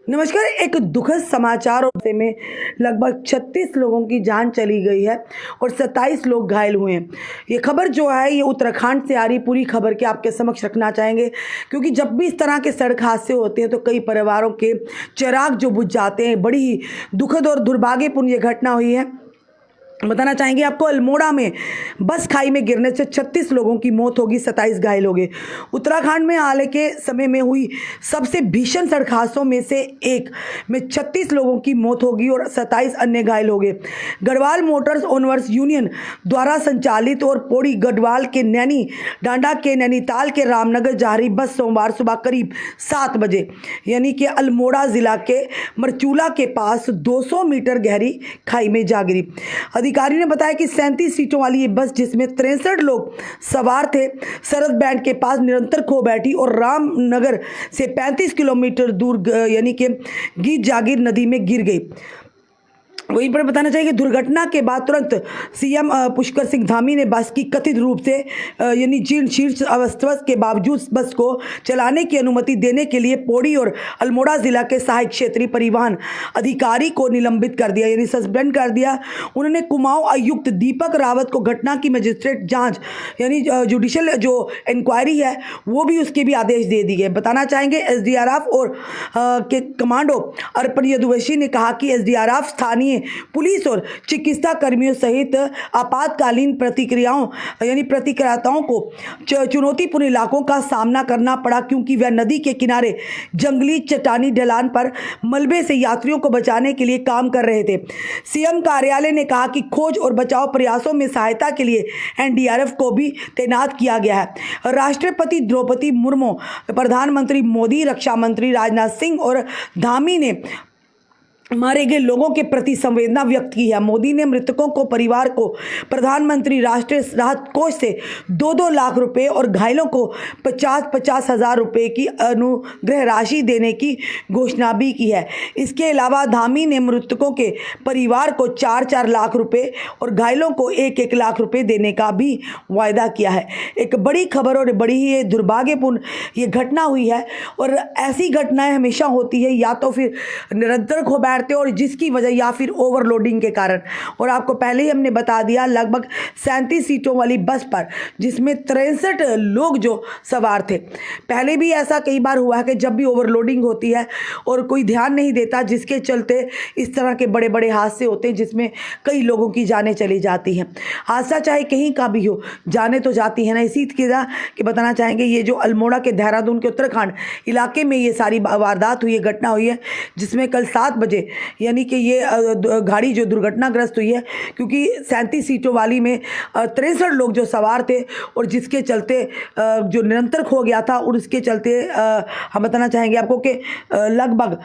नमस्कार। एक दुखद समाचार में लगभग 36 लोगों की जान चली गई है और 27 लोग घायल हुए हैं। ये खबर जो है ये उत्तराखंड से आ रही, पूरी खबर के आपके समक्ष रखना चाहेंगे क्योंकि जब भी इस तरह के सड़क हादसे होते हैं तो कई परिवारों के चिराग जो बुझ जाते हैं। बड़ी ही दुखद और दुर्भाग्यपूर्ण ये घटना हुई है। बताना चाहेंगे आपको, अल्मोड़ा में बस खाई में गिरने से 36 लोगों की मौत होगी, 27 घायल हो गए। उत्तराखंड में हाल के समय में हुई सबसे भीषण सड़क हादसों में से एक में 36 लोगों की मौत होगी और 27 अन्य घायल हो गए। गढ़वाल मोटर्स ओनर्स यूनियन द्वारा संचालित और पौड़ी गढ़वाल के नैनी डांडा के नैनीताल के रामनगर जा रही बस सोमवार सुबह करीब 7 बजे यानी कि अल्मोड़ा जिला के मरचूला के पास 200 मीटर गहरी खाई में जा गिरी। अधिकारी ने बताया कि 37 सीटों वाली ये बस, जिसमें 63 लोग सवार थे, सरस बैंड के पास निरंतर खो बैठी और रामनगर से 35 किलोमीटर दूर यानी कि गीत जागीर नदी में गिर गई। वहीं पर बताना चाहिए कि दुर्घटना के बाद तुरंत सीएम पुष्कर सिंह धामी ने बस की कथित रूप से यानी जीर्ण शीर्ष अवस्था के बावजूद बस को चलाने की अनुमति देने के लिए पौड़ी और अल्मोड़ा जिला के सहायक क्षेत्रीय परिवहन अधिकारी को निलंबित कर दिया, यानी सस्पेंड कर दिया। उन्होंने कुमाऊं आयुक्त दीपक रावत को घटना की मजिस्ट्रेट जांच यानी जुडिशियल जो इंक्वायरी है वो भी उसके भी आदेश दे दिए। बताना चाहेंगे एसडीआरएफ और के कमांडो अर्पण यदुवंशी ने कहा कि एसडीआरएफ स्थानीय पुलिस और चिकित्सा कर्मियों सहित आपातकालीन प्रतिक्रियाओं को चुनौतीपूर्ण इलाकों का सामना करना पड़ा क्योंकि वह नदी के किनारे जंगली चट्टानी ढलान पर मलबे से यात्रियों को बचाने के लिए काम कर रहे थे। सीएम कार्यालय ने कहा कि खोज और बचाव प्रयासों में सहायता के लिए एनडीआरएफ को भी तैनात किया गया है। राष्ट्रपति द्रौपदी मुर्मू, प्रधानमंत्री मोदी, रक्षा मंत्री राजनाथ सिंह और धामी ने मारे गए लोगों के प्रति संवेदना व्यक्त की है। मोदी ने मृतकों को परिवार को प्रधानमंत्री राष्ट्रीय राहत कोष से 2-2 लाख रुपए और घायलों को 50-50 हजार रुपए की अनुग्रह राशि देने की घोषणा भी की है। इसके अलावा धामी ने मृतकों के परिवार को 4-4 लाख रुपए और घायलों को 1-1 लाख रुपए देने का भी वायदा किया है। एक बड़ी खबर और बड़ी ही दुर्भाग्यपूर्ण ये घटना हुई है और ऐसी घटनाएं हमेशा होती है या तो फिर निरंतर खो बैठते और जिसकी वजह या फिर ओवरलोडिंग के कारण। और आपको पहले ही हमने बता दिया, लगभग 37 सीटों वाली बस पर जिसमें 63 लोग जो सवार थे। पहले भी ऐसा कई बार हुआ है कि जब भी ओवरलोडिंग होती है और कोई ध्यान नहीं देता, जिसके चलते इस तरह के बड़े बड़े हादसे होते हैं जिसमें कई लोगों की जानें चली जाती हैं। हादसा चाहे कहीं का भी हो, जाने तो जाती है ना। इसी तरह कि बताना चाहेंगे ये जो अल्मोड़ा के देहरादून के उत्तराखंड इलाके में ये सारी वारदात हुई है, घटना हुई है, जिसमें कल 7 बजे यानी कि ये गाड़ी जो दुर्घटनाग्रस्त हुई है क्योंकि 37 सीटों वाली में 63 लोग जो सवार थे और जिसके चलते जो निरंतर खो गया था और उसके चलते हम बताना चाहेंगे आपको कि लगभग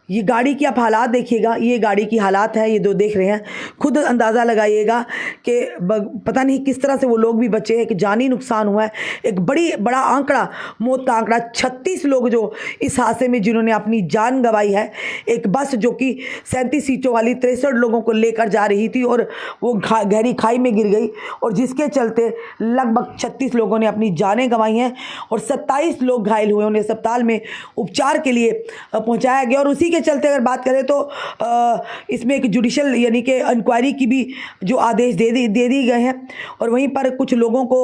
ये गाड़ी की आप हालात देखिएगा, ये गाड़ी की हालात है, ये जो देख रहे हैं, खुद अंदाज़ा लगाइएगा कि पता नहीं किस तरह से वो लोग भी बचे हैं कि जानी नुकसान हुआ है। एक बड़ा आंकड़ा, मौत का आंकड़ा, 36 लोग जो इस हादसे में जिन्होंने अपनी जान गंवाई है। एक बस जो कि 37 सीटों वाली 63 लोगों को लेकर जा रही थी और वो गहरी खाई में गिर गई और जिसके चलते लगभग 36 लोगों ने अपनी जानें गंवाई हैं और 27 लोग घायल हुए। उन्हें अस्पताल में उपचार के लिए पहुँचाया गया और उसी के चलते अगर बात करें तो इसमें एक जुडिशियल यानी कि इंक्वायरी की भी जो आदेश दे दी गए हैं और वहीं पर कुछ लोगों को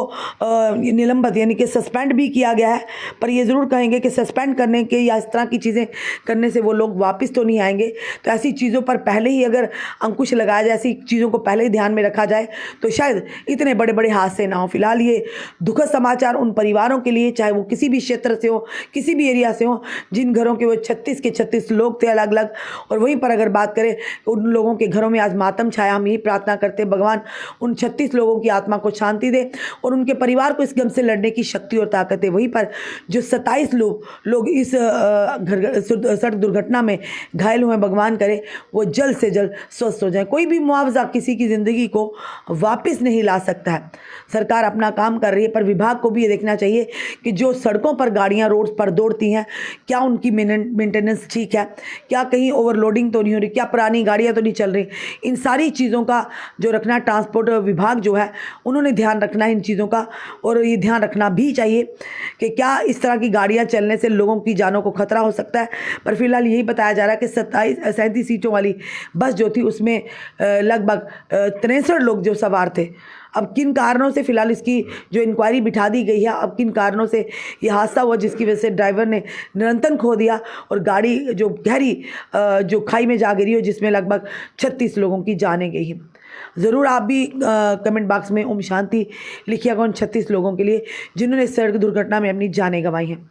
निलंबित यानी कि सस्पेंड भी किया गया है। पर ये ज़रूर कहेंगे कि सस्पेंड करने के या इस तरह की चीज़ें करने से वो लोग वापस तो नहीं आएंगे। तो ऐसी चीज़ों पर पहले ही अगर अंकुश लगाया जाए, ऐसी चीज़ों को पहले ही ध्यान में रखा जाए तो शायद इतने बड़े बड़े हादसे ना हो। फिलहाल ये दुखद समाचार उन परिवारों के लिए, चाहे वो किसी भी क्षेत्र से हो, किसी भी एरिया से हो, जिन घरों के वो 36 के 36 लोग थे अलग अलग। और वहीं पर अगर बात करें उन लोगों के घरों में आज मातम छाया, हम यही प्रार्थना करते हैं भगवान उन 36 लोगों की आत्मा को शांति दे और उनके परिवार को इस गम से लड़ने की शक्ति और ताकत है। वहीं पर जो 27 लोग इस सड़क दुर्घटना में घायल हुए, भगवान करे वो जल्द से जल्द स्वस्थ हो जाए। कोई भी मुआवजा किसी की ज़िंदगी को वापस नहीं ला सकता है। सरकार अपना काम कर रही है, पर विभाग को भी ये देखना चाहिए कि जो सड़कों पर गाड़ियाँ रोड पर दौड़ती हैं क्या उनकी मेंटेनेंस ठीक है, क्या कहीं ओवरलोडिंग तो नहीं हो रही, क्या पुरानी गाड़ियाँ तो नहीं चल रही। इन सारी चीज़ों का जो रखना, ट्रांसपोर्ट विभाग जो है उन्होंने ध्यान रखना है इन चीज़ों का, और ये ध्यान रखना भी चाहिए कि क्या इस तरह की गाड़ियाँ चलने से लोगों की जानों को खतरा हो सकता है। पर फिलहाल यही बताया जा रहा है कि 37 सीटों वाली बस जो थी उसमें लगभग 63 लोग जो सवार थे। अब किन कारणों से फिलहाल इसकी जो इंक्वायरी बिठा दी गई है, अब किन कारणों से ये हादसा हुआ जिसकी वजह से ड्राइवर ने नियंत्रण खो दिया और गाड़ी जो गहरी जो खाई में जा गिरी हो, जिसमें लगभग 36 लोगों की जानें गई हैं। ज़रूर आप भी कमेंट बॉक्स में ओम शांति लिखिएगा उन 36 लोगों के लिए जिन्होंने सड़क दुर्घटना में अपनी जानें गंवाई हैं।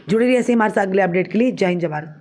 जुड़े रहिए ऐसे हमारे साथ अगले अपडेट के लिए। जय हिंद, जय भारत।